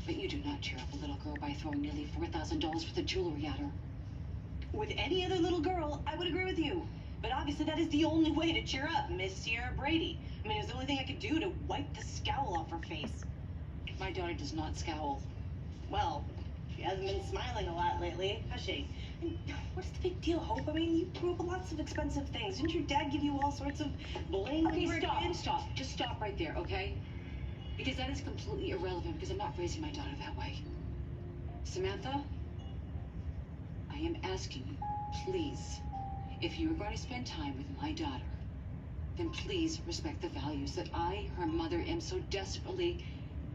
But you do not cheer up a little girl by throwing nearly $4,000 worth of jewelry at her. With any other little girl, I would agree with you. But obviously that is the only way to cheer up Miss Sierra Brady. I mean, it's the only thing I could do to wipe the scowl off her face. My daughter does not scowl. Well, she hasn't been smiling a lot lately, has she? And what's the big deal, Hope? I mean, you grew up with lots of expensive things. Didn't your dad give you all sorts of bling? Okay, stop. Just stop right there, okay? Because that is completely irrelevant because I'm not raising my daughter that way. Samantha, I am asking you, please, if you are going to spend time with my daughter, then please respect the values that I, her mother, am so desperately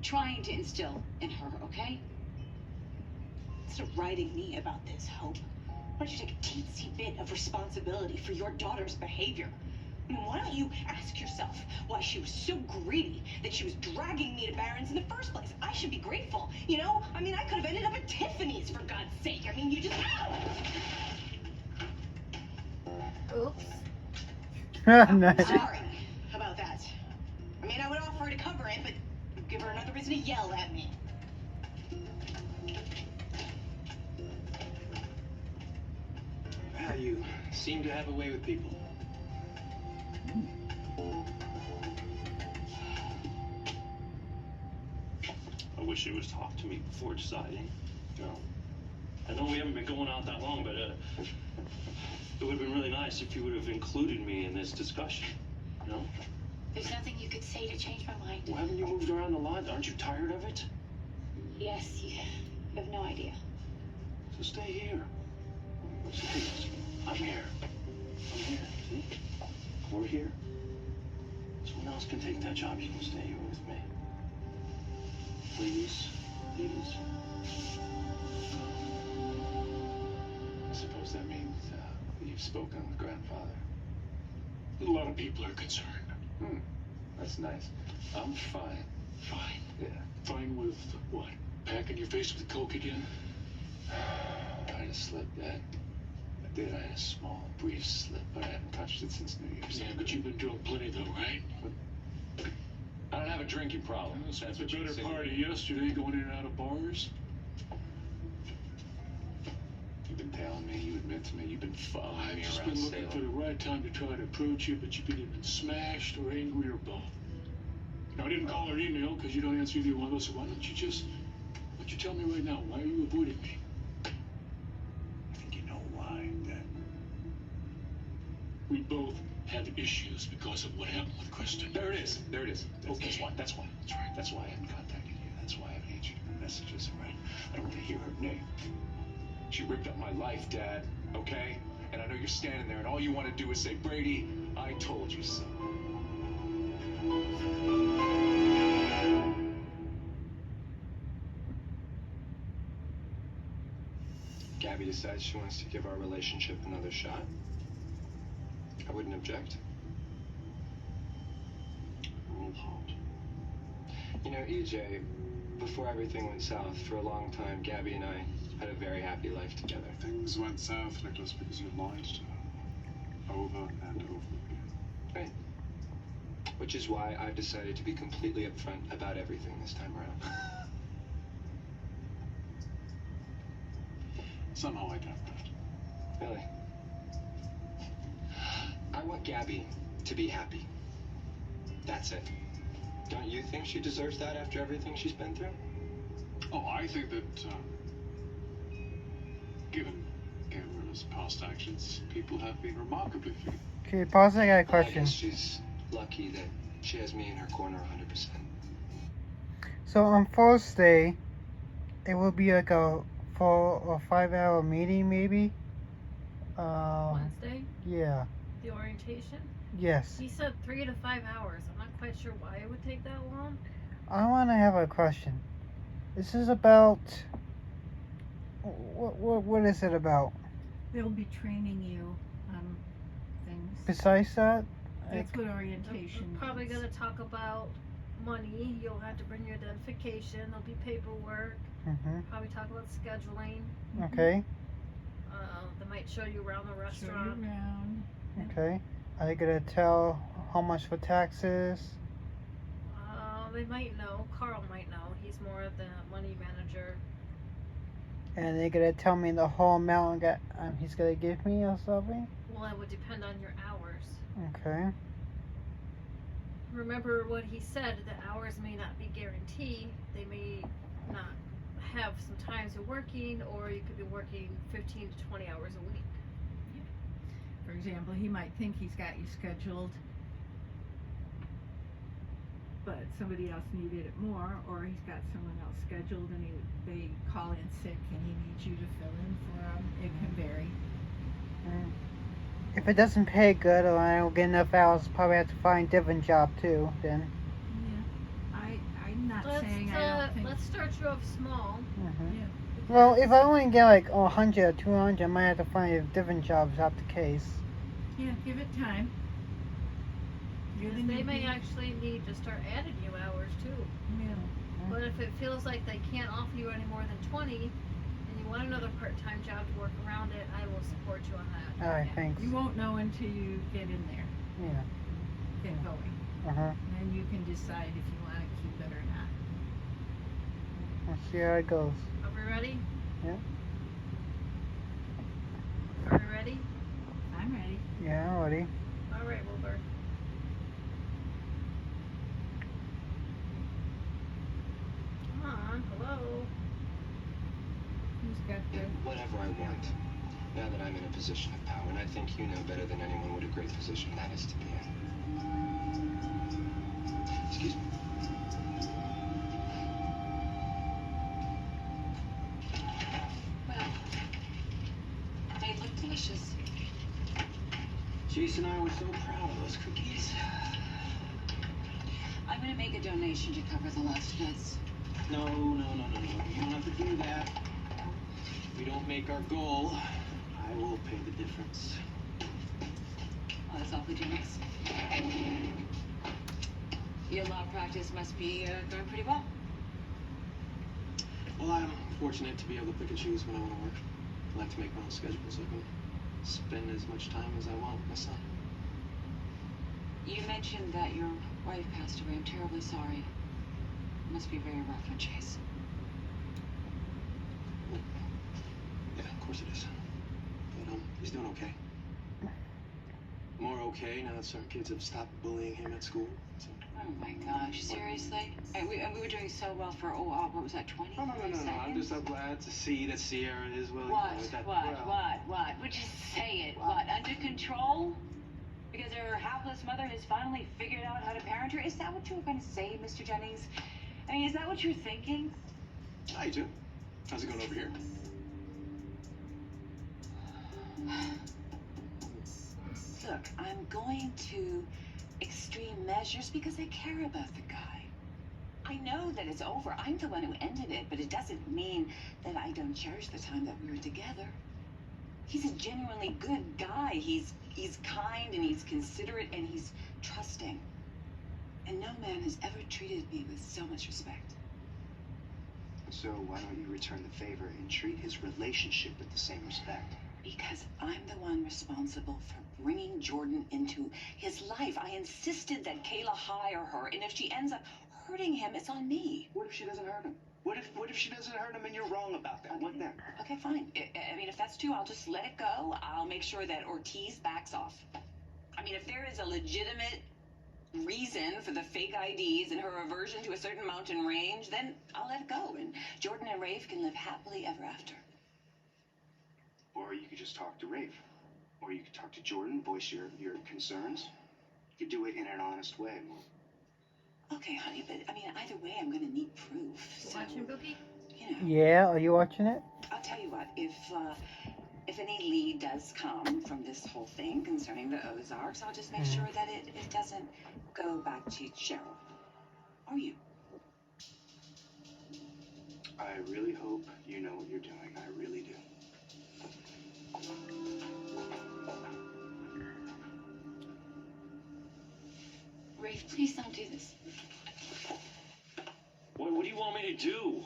trying to instill in her, okay? Instead of writing me about this, Hope, why don't you take a teensy bit of responsibility for your daughter's behavior? I mean, why don't you ask yourself why she was so greedy that she was dragging me to Barron's in the first place? I should be grateful, you know? I mean, I could have ended up at Tiffany's, for God's sake. I mean, you just... Oops. I'm sorry about that. I mean, I would offer to cover it, but give her another reason to yell at me. Well, you seem to have a way with people. I wish you would have talked to me before deciding. You know, I know we haven't been going out that long, but it would have been really nice if you would have included me in this discussion. You know? There's nothing you could say to change my mind. Well, haven't you moved around a lot? Aren't you tired of it? Yes, you have no idea. So stay here. What's the deal? I'm here. I'm here. See? We're here. Someone else can take that job. You can stay here with me. Please. Please. I suppose that means you've spoken with grandfather. A lot of people are concerned. That's nice. I'm fine. Fine. Yeah. Fine with what? Packing your face with coke again? I had a slip, Dad. I did. I had a small, brief slip, but I haven't touched it since New Year's. Yeah, but you've been drunk plenty though, right? I don't have a drinking problem. That's That's the what you better say. part of yesterday, going in and out of bars. You've been telling me, you admit to me, you've been following I've me just around been looking for the Salem. right time to try to approach you, but you've been either smashed or angry or both. Now, I didn't call or email because you don't answer either one of those, so why don't you tell me right now, why are you avoiding me? I think you know why, Dad. We both have issues because of what happened with Kristen. There it is. There it is. That's Okay. why. That's why. That's right. That's why I haven't contacted you. That's why I haven't answered your messages. All right. I don't want to hear her name. She ripped up my life, Dad. Okay. And I know you're standing there, and all you want to do is say, Brady, I told you so. Gabby decides she wants to give our relationship another shot. I wouldn't object. Rule hold. You know, EJ, before everything went south, for a long time, Gabby and I had a very happy life together. Things went south, Nicholas, because you lied to her. Over and over again. Right. Which is why I've decided to be completely upfront about everything this time around. Somehow I doubt that. Really? I want Gabby to be happy. That's it. Don't you think she deserves that after everything she's been through? Oh, I think that, given Gabriel's past actions, people have been remarkably forgiving. Okay, pause. I got a Well, I question. guess she's lucky that she has me in her corner 100%. So on Fool's Day, it will be like a 4 or 5 hour meeting, maybe. Wednesday, Yeah. the orientation. Yes. He said 3 to 5 hours. I'm not quite sure why it would take that long. I want to have a question. This is about. What is it about? They'll be training you on things. Besides that, That's what We're orientation probably means. gonna talk about money. You'll have to bring your identification. There'll be paperwork. Probably talk about scheduling. Okay. They might show you around the Show you restaurant. around. Okay. Are they gonna tell how much for taxes? They might know. Carl might know. He's more of the money manager. And they're gonna tell me the whole amount that he's gonna give me or something? Well, it would depend on your hours. Okay. Remember what he said, the hours may not be guaranteed. They may not have some times you're working, or you could be working 15 to 20 hours a week. For example, he might think he's got you scheduled, but somebody else needed it more, or he's got someone else scheduled and they call in sick and he needs you to fill in for them. It can vary. If it doesn't pay good or I don't get enough hours, probably have to find a different job too, then. Yeah. I'm not saying I don't think. Let's start you off small. Yeah. Well, if I only get like 100 or 200, I might have to find a different job if that's the case. Yeah, give it time. Because they may actually need to start adding you hours too. Yeah. But if it feels like they can't offer you any more than 20, and you want another part-time job to work around it, I will support you on that. Alright, thanks. You won't know until you get in there, Yeah. get going. Uh-huh. And then you can decide if you want to keep it or not. Let's see how it goes. Are we ready? Yeah. Are we ready? I'm ready. Yeah, I'm ready. All right, Wilbur. Come on, hello. Who's got the... Whatever I want. Now that I'm in a position of power, and I think you know better than anyone what a great position that is to be in. Excuse me. Well, they look delicious. Jason and I were so proud of those cookies. I'm gonna make a donation to cover the lost goods. No. You don't have to do that. If we don't make our goal, I will pay the difference. Oh, that's awfully generous. Your law practice must be going pretty well. Well, I'm fortunate to be able to pick and choose when I want to work. I like to make my own schedule so I can spend as much time as I want with my son. You mentioned that your wife passed away. I'm terribly sorry. It must be very rough on Chase. Yeah, of course it is. But he's doing okay. More okay now that certain kids have stopped bullying him at school. So. Oh my gosh, seriously? And we were doing so well for, what was that, 20? No. I'm just so glad to see that Sierra is willing to that. What? Would you say it? What, under control? Because her hapless mother has finally figured out how to parent her? Is that what you were going to say, Mr. Jennings? I mean, is that what you're thinking? I do. How's it going over here? Look, I'm going to extreme measures because I care about the guy. I know that it's over. I'm the one who ended it, but it doesn't mean that I don't cherish the time that we were together. He's a genuinely good guy. He's kind and he's considerate and he's trusting. And no man has ever treated me with so much respect. So why don't you return the favor and treat his relationship with the same respect? Because I'm the one responsible for bringing Jordan into his life. I insisted that Kayla hire her, and if she ends up hurting him, it's on me. What if she doesn't hurt him? What if she doesn't hurt him and you're wrong about that? Okay. What then? Okay, fine. I mean, if that's true, I'll just let it go. I'll make sure that Ortiz backs off. I mean, if there is a legitimate reason for the fake IDs and her aversion to a certain mountain range, then I'll let it go, and Jordan and Rafe can live happily ever after. Or you could just talk to Rafe. Or you could talk to Jordan, voice your concerns. You could do it in an honest way. Okay, honey, but I mean, either way, I'm gonna need proof. So, Watching Bookie? you know, Yeah, are you watching it? I'll tell you what. If any lead does come from this whole thing concerning the Ozarks, I'll just make sure that it doesn't go back to Cheryl or you. I really hope you know what you're doing. I really do. Rafe, please don't do this. What do you want me to do?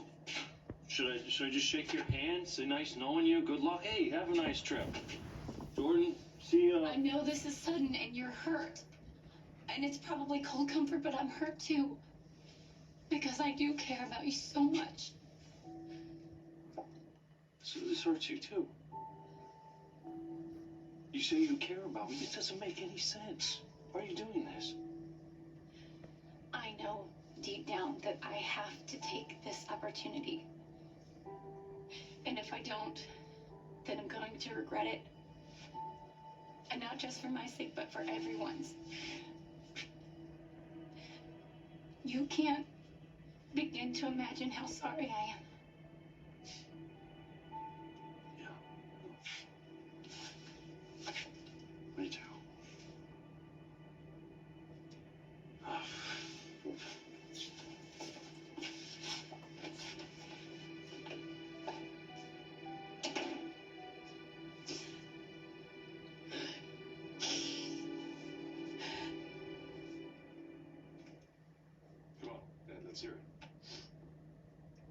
Should I just shake your hand, say nice knowing you, good luck? Hey, have a nice trip. Jordan, see ya. I know this is sudden and you're hurt. And it's probably cold comfort, but I'm hurt too. Because I do care about you so much. this hurts you too. You say you care about me. This doesn't make any sense. Why are you doing this? I know deep down that I have to take this opportunity. And if I don't, then I'm going to regret it. And not just for my sake, but for everyone's. You can't begin to imagine how sorry I am. Me too. Come on, Dad, let's hear it.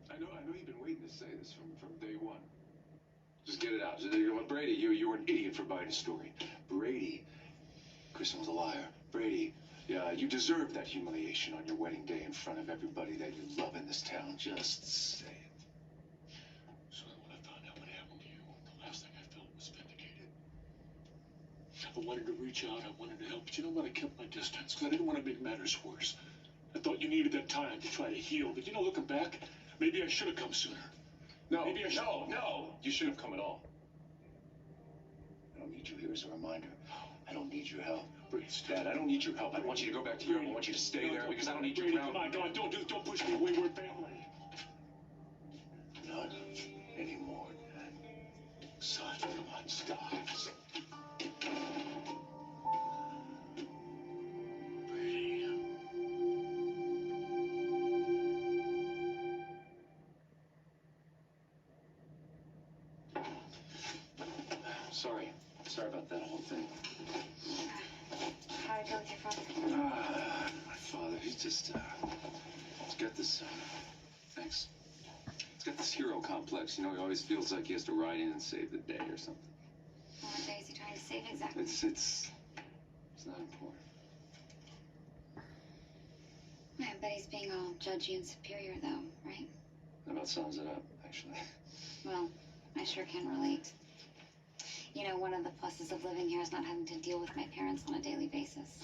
I know you've been waiting to say this from day one. Just get it out. Brady, you were an idiot for buying a story. Brady, Kristen was a liar. Brady, yeah, you deserve that humiliation on your wedding day in front of everybody that you love in this town. Just say it. So when I found out what happened to you, the last thing I felt was vindicated. I wanted to reach out, I wanted to help, but you know what? I kept my distance because I didn't want to make matters worse. I thought you needed that time to try to heal, but looking back, maybe I should have come sooner. No, Maybe I should... no, you shouldn't have come at all. I don't need you here as a reminder. I don't need your help. Dad, I don't need your help. I want you to go back to Europe. I want you to stay there because I don't need you around. Come on, God, don't push me away. We're family. Not anymore, Dad. Son, come on, stop. Sorry about that whole thing. How'd it go with your father? My father, he's just, he's got this, thanks. He's got this hero complex, he always feels like he has to ride in and save the day or something. What day is he trying to save exactly? It's not important. I bet he's being all judgy and superior, though, right? That about sums it up, actually. Well, I sure can relate. One of the pluses of living here is not having to deal with my parents on a daily basis.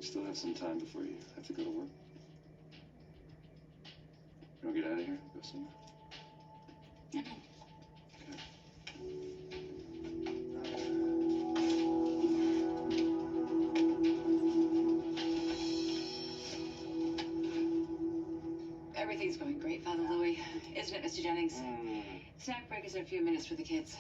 Still have some time before you have to go to work. You want to get out of here? Go somewhere? No. Everything's going great, Father Louis. Isn't it, Mr. Jennings? Snack break is in a few minutes for the kids.